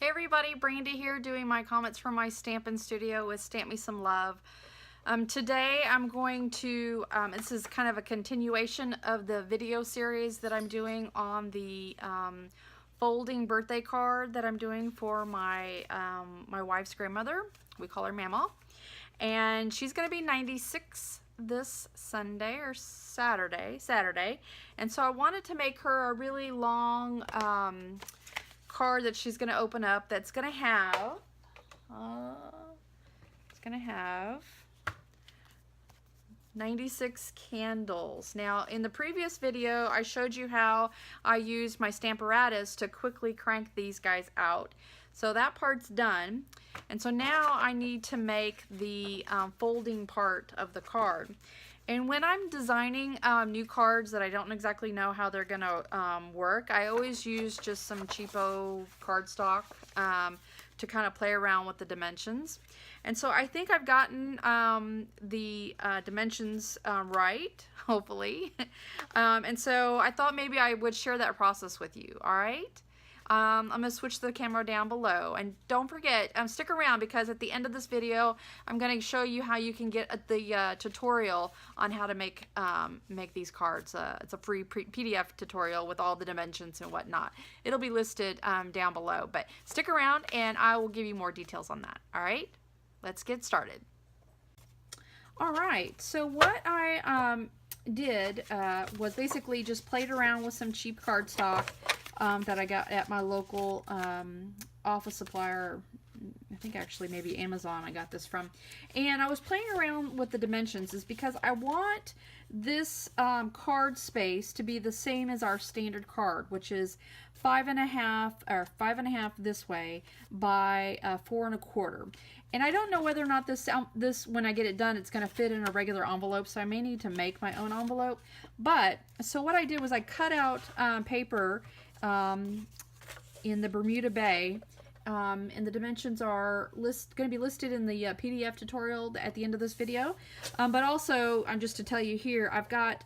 Hey everybody, Brandy here doing my comments from my Stampin' Studio with Stamp Me Some Love. Today I'm going to, this is kind of a continuation of the video series that I'm doing on the folding birthday card that I'm doing for my, my wife's grandmother. We call her Mamaw. And she's going to be 96 this Sunday or Saturday. And so I wanted to make her a really long card that she's going to open up that's going to have 96 candles. Now in the previous video I showed you how I used my Stamparatus to quickly crank these guys out. So that part's done, and so now I need to make the folding part of the card. And when I'm designing new cards that I don't exactly know how they're going to work, I always use just some cheapo cardstock to kind of play around with the dimensions. And so I think I've gotten the dimensions right, hopefully. And so I thought maybe I would share that process with you, all right? I'm going to switch the camera down below, and don't forget, stick around, because at the end of this video I'm going to show you how you can get the tutorial on how to make these cards. It's a free PDF tutorial with all the dimensions and whatnot. It'll be listed down below, but stick around and I will give you more details on that. Alright, let's get started. Alright, so what I did was basically just played around with some cheap cardstock that I got at my local office supplier. I think actually maybe Amazon I got this from. And I was playing around with the dimensions is because I want this card space to be the same as our standard card, which is 5.5 this way by 4 1/4. And I don't know whether or not this when I get it done, it's going to fit in a regular envelope, so I may need to make my own envelope. But so what I did was I cut out paper in the Bermuda Bay, and the dimensions are going to be listed in the PDF tutorial at the end of this video. But also, just to tell you here, I've got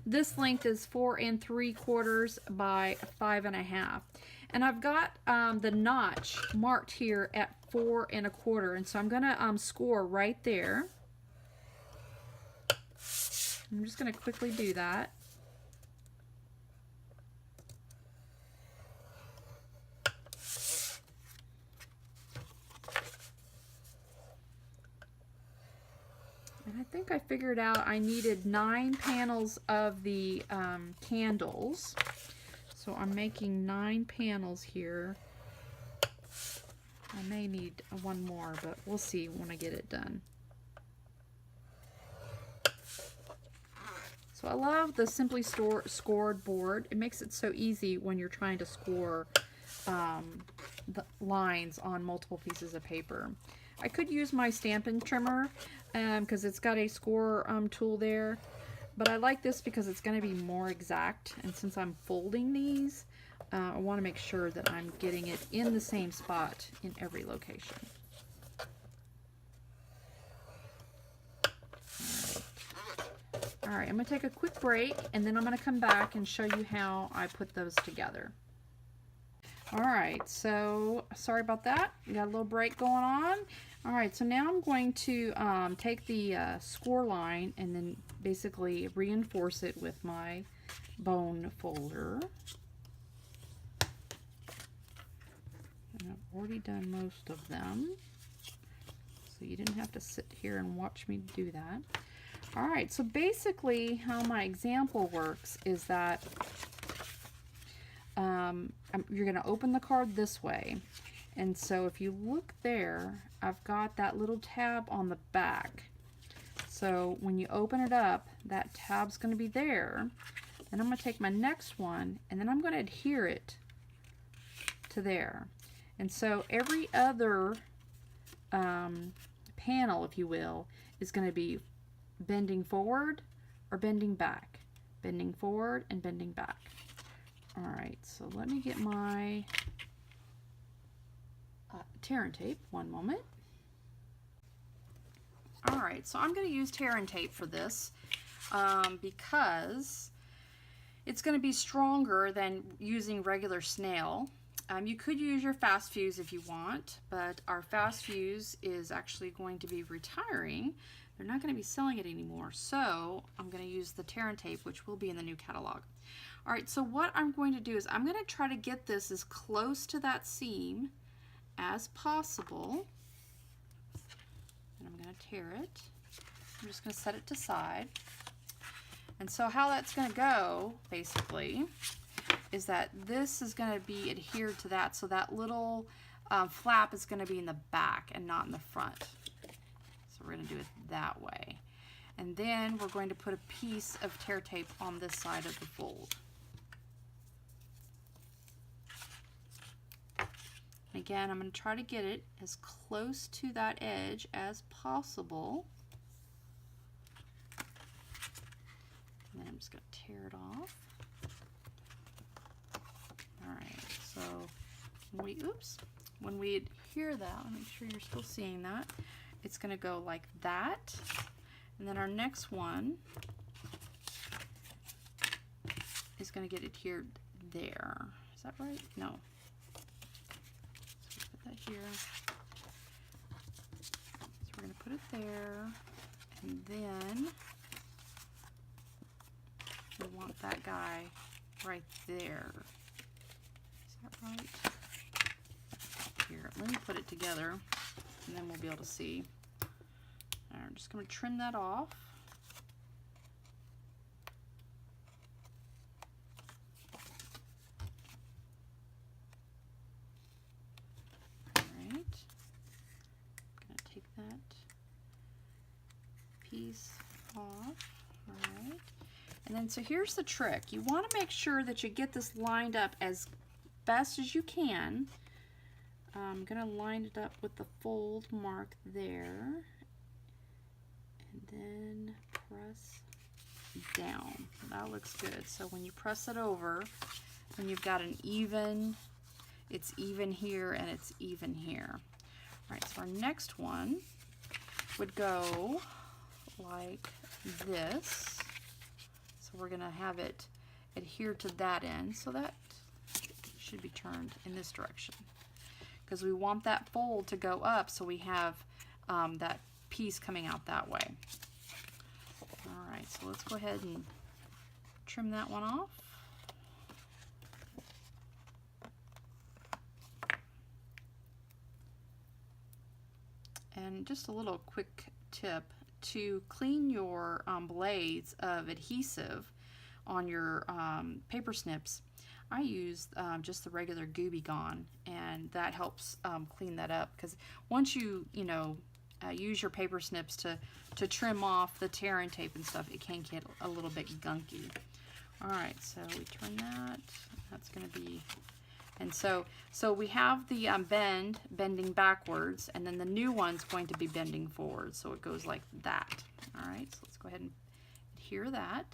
this length is 4 3/4 by 5.5, and I've got the notch marked here at 4 1/4, and so I'm going to score right there. I'm just going to quickly do that. And I think I figured out I needed 9 panels of the candles. So I'm making 9 panels here. I may need one more, but we'll see when I get it done. So I love the Simply Scored board. It makes it so easy when you're trying to score the lines on multiple pieces of paper. I could use my Stampin' trimmer because it's got a score tool there, but I like this because it's going to be more exact, and since I'm folding these, I want to make sure that I'm getting it in the same spot in every location. Alright, I'm going to take a quick break, and then I'm going to come back and show you how I put those together. Alright, so sorry about that. We got a little break going on. Alright, so now I'm going to take the score line and then basically reinforce it with my bone folder. And I've already done most of them, so you didn't have to sit here and watch me do that. Alright, so basically how my example works is that you're going to open the card this way, and so if you look there, I've got that little tab on the back. So when you open it up, that tab's going to be there. Then I'm going to take my next one, and then I'm going to adhere it to there. And so every other panel, if you will, is going to be bending forward or bending back, bending forward and bending back. Alright, so let me get my tear and tape. One moment. Alright, so I'm going to use tear and tape for this because it's going to be stronger than using regular snail. You could use your fast fuse if you want, but our fast fuse is actually going to be retiring. They're not going to be selling it anymore, so I'm going to use the tear and tape, which will be in the new catalog. All right, so what I'm going to do is I'm going to try to get this as close to that seam as possible. And I'm going to tear it. I'm just going to set it to side. And so how that's going to go, basically, is that this is going to be adhered to that, so that little flap is going to be in the back and not in the front. So we're going to do it that way. And then we're going to put a piece of tear tape on this side of the fold. Again, I'm going to try to get it as close to that edge as possible. And then I'm just going to tear it off. Alright, so when we adhere that, I'll make sure you're still seeing that, it's going to go like that. And then our next one is going to get adhered there. Is that right? No. So put that here. So we're going to put it there, and then we want that guy right there. Is that right? Here, let me put it together, and then we'll be able to see. All right, I'm just going to trim that off. All right, I'm going to take that piece off. All right. And then, so here's the trick. You want to make sure that you get this lined up as best as you can. I'm going to line it up with the fold mark there. And then press down. That looks good. So when you press it over, then you've got an even, it's even here and it's even here. All right, so our next one would go like this. So we're going to have it adhere to that end, so that should be turned in this direction, because we want that fold to go up, so we have that piece coming out that way. All right, so let's go ahead and trim that one off. And just a little quick tip: to clean your blades of adhesive on your paper snips, I use just the regular Gooby Gone, and that helps clean that up, because once you use your paper snips to trim off the tear and tape and stuff, it can get a little bit gunky. All right, so we turn that. That's going to be, and so we have the bending backwards, and then the new one's going to be bending forward, so it goes like that. All right, so let's go ahead and adhere that.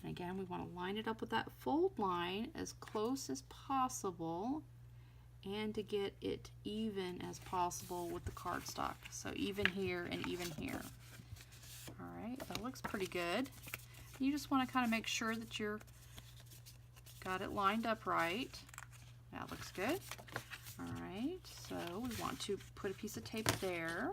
And again, we want to line it up with that fold line as close as possible, and to get it even as possible with the cardstock. So even here and even here. All right, that looks pretty good. You just want to kind of make sure that you're got it lined up right. That looks good. All right, so we want to put a piece of tape there.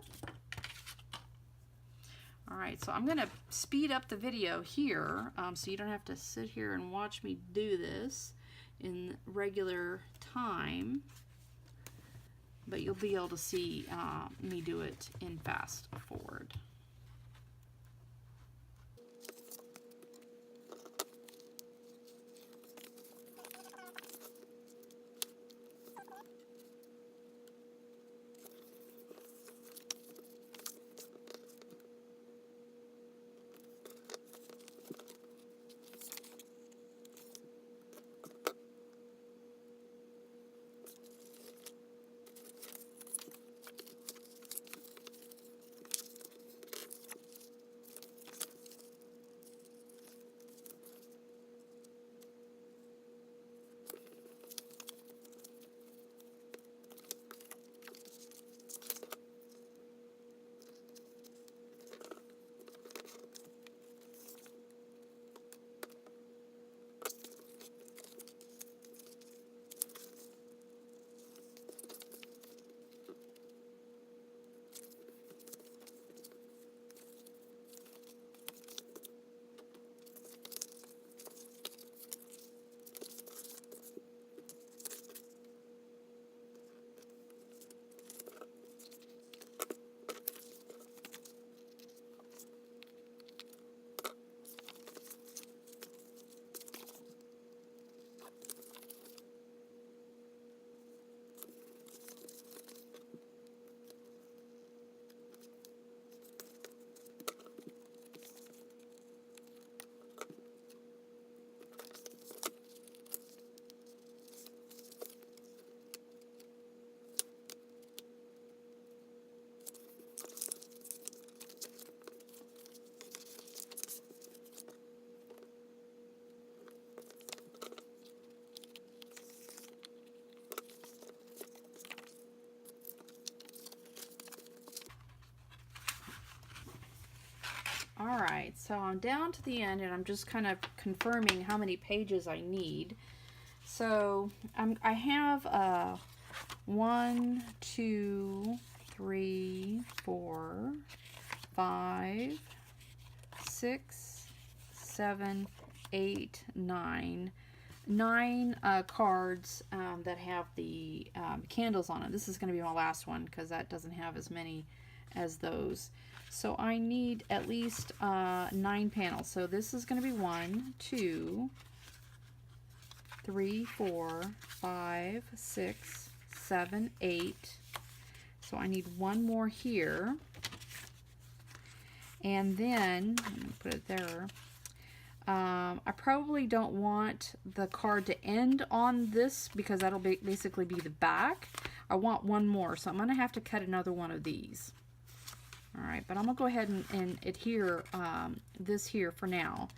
All right, so I'm going to speed up the video here, so you don't have to sit here and watch me do this in regular time, but you'll be able to see me do it in fast forward. so I'm down to the end, and I'm just kind of confirming how many pages I need. So I have 1, 2, 3, 4, 5, 6, 7, 8, 9 cards that have the candles on it. This is going to be my last one because that doesn't have as many as those. So I need at least 9 panels. So this is going to be 1, 2, 3, 4, 5, 6, 7, 8. So I need one more here. And then, let me put it there. I probably don't want the card to end on this because that'll basically be the back. I want one more, so I'm going to have to cut another one of these. Alright, but I'm going to go ahead and adhere this here for now.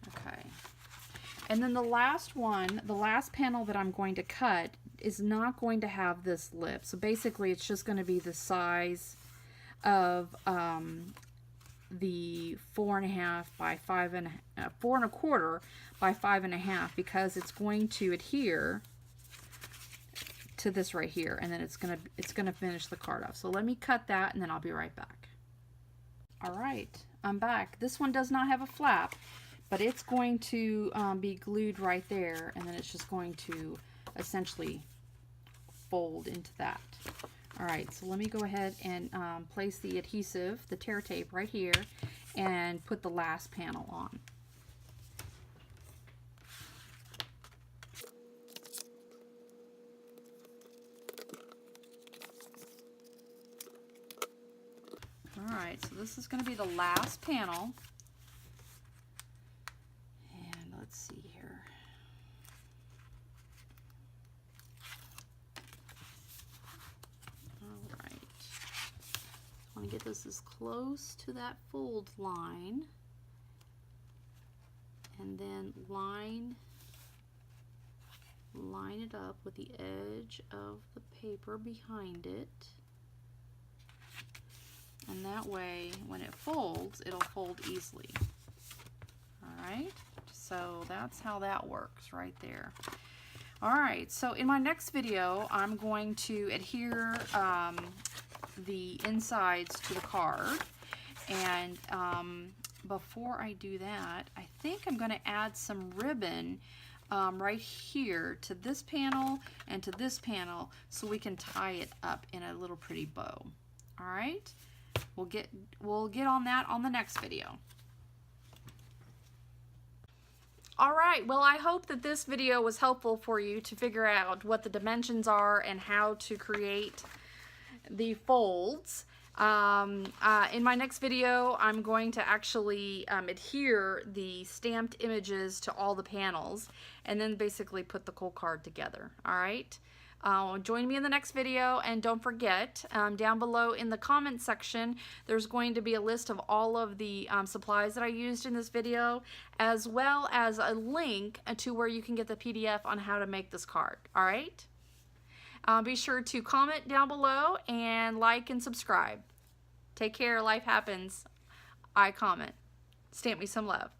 Okay. And then the last one, the last panel that I'm going to cut is not going to have this lip. So basically it's just going to be the size of the 4.5 by 4.25 by 5.5, because it's going to adhere to this right here, and then it's gonna finish the card off. So let me cut that, and then I'll be right back. All right, I'm back. This one does not have a flap, but it's going to be glued right there, and then it's just going to essentially fold into that. All right, so let me go ahead and place the adhesive, the tear tape, right here, and put the last panel on. All right, so this is going to be the last panel. And let's see here. All right. I want to get this as close to that fold line. And then line it up with the edge of the paper behind it. And that way, when it folds, it'll fold easily. Alright, so that's how that works right there. Alright, so in my next video, I'm going to adhere the insides to the card. And before I do that, I think I'm going to add some ribbon right here to this panel and to this panel so we can tie it up in a little pretty bow. Alright? We'll get on that on the next video. Alright, well, I hope that this video was helpful for you to figure out what the dimensions are and how to create the folds. In my next video, I'm going to actually adhere the stamped images to all the panels and then basically put the whole card together. Alright? Join me in the next video, and don't forget, down below in the comment section, there's going to be a list of all of the supplies that I used in this video, as well as a link to where you can get the PDF on how to make this card. Alright? Be sure to comment down below and like and subscribe. Take care. Life happens. I comment. Stamp me some love.